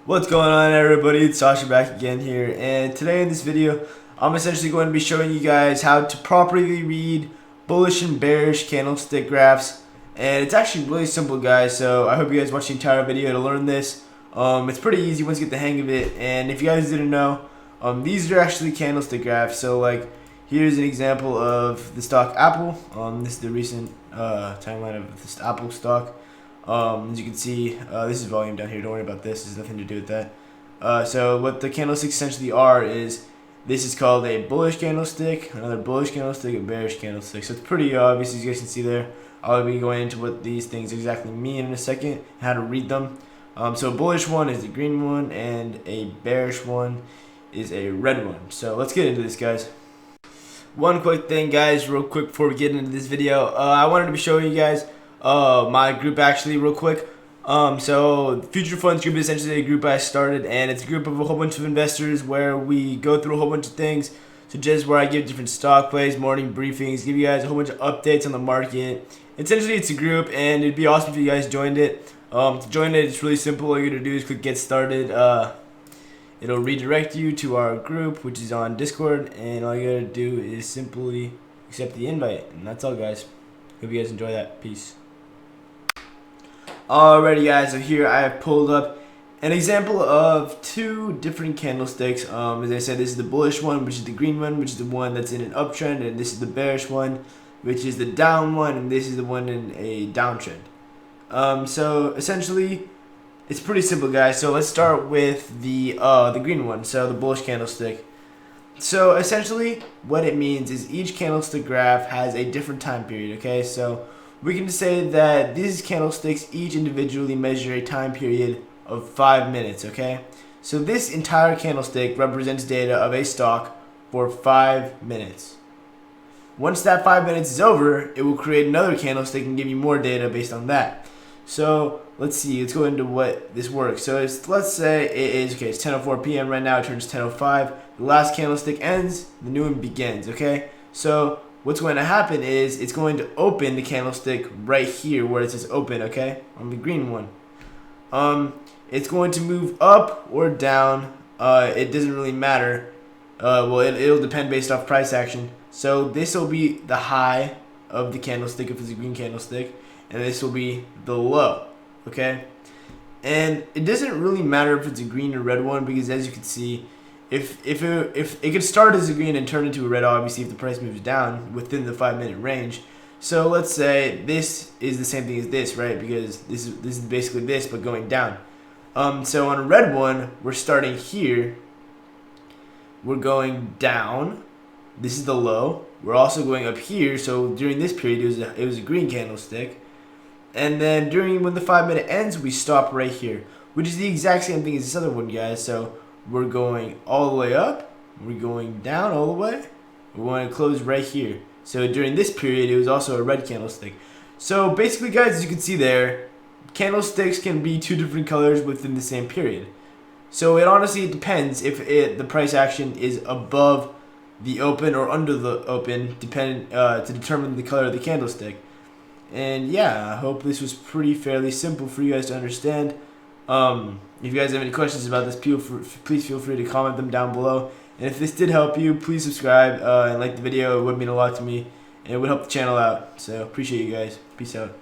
What's going on, everybody? It's Sacha back again here, and today in this video I'm essentially going to be showing you guys how to properly read bullish and bearish candlestick graphs. And it's actually really simple, guys, so I hope you guys watch the entire video to learn this. It's pretty easy once you get the hang of it. And if you guys didn't know, these are actually candlestick graphs. So like, here's an example of the stock Apple. This is the recent timeline of this Apple stock. As you can see, this is volume down here. Don't worry about this. There's nothing to do with that. So what the candlesticks essentially are is, this is called a bullish candlestick, another bullish candlestick, a bearish candlestick. So it's pretty obvious, as you guys can see there. I'll be going into what these things exactly mean in a second, how to read them. So a bullish one is the green one, and a bearish one is a red one. So let's get into this, guys. One quick thing, guys, real quick before we get into this video. I wanted to be showing you guys my group actually real quick. So Future Funds Group is essentially a group I started, and it's a group of a whole bunch of investors where we go through a whole bunch of things, such as where I give different stock plays, morning briefings, give you guys a whole bunch of updates on the market. Essentially, it's a group, and it'd be awesome if you guys joined it. To join it, it's really simple. All you're gonna do is click Get Started. It'll redirect you to our group, which is on Discord, and all you gotta do is simply accept the invite, and that's all, guys. Hope you guys enjoy that. Peace. Alrighty, guys, so here I have pulled up an example of two different candlesticks. As I said, this is the bullish one, which is the green one, which is the one that's in an uptrend, and this is the bearish one, which is the down one, and this is the one in a downtrend. So essentially, it's pretty simple, guys. So let's start with the green one, so the bullish candlestick. So essentially, what it means is each candlestick graph has a different time period. Okay, so we can say that these candlesticks each individually measure a time period of 5 minutes, okay? So this entire candlestick represents data of a stock for 5 minutes. Once that 5 minutes is over, it will create another candlestick and give you more data based on that. So let's see, let's go into what this works. So let's say it is, okay, it's 10:04 p.m. right now, it turns 10:05. The last candlestick ends, the new one begins, okay? So what's going to happen is it's going to open the candlestick right here where it says open, okay, on the green one. It's going to move up or down. It doesn't really matter. Well, it'll depend based off price action. So this will be the high of the candlestick if it's a green candlestick, and this will be the low, okay? And it doesn't really matter if it's a green or red one, because as you can see, if it could start as a green and turn into a red, obviously, if the price moves down within the 5 minute range. So let's say this is the same thing as this, right? Because this is basically this, but going down. So on a red one, we're starting here. We're going down. This is the low. We're also going up here. So during this period, it was a green candlestick. And then when the 5 minute ends, we stop right here, which is the exact same thing as this other one, guys. So we're going all the way up, we're going down all the way, we want to close right here. So during this period, it was also a red candlestick. So basically, guys, as you can see there, candlesticks can be two different colors within the same period. So it depends if the price action is above the open or under the open, to determine the color of the candlestick. And yeah, I hope this was fairly simple for you guys to understand. If you guys have any questions about this, please feel free to comment them down below. And if this did help you, please subscribe and like the video. It would mean a lot to me, and it would help the channel out. So appreciate you guys. Peace out.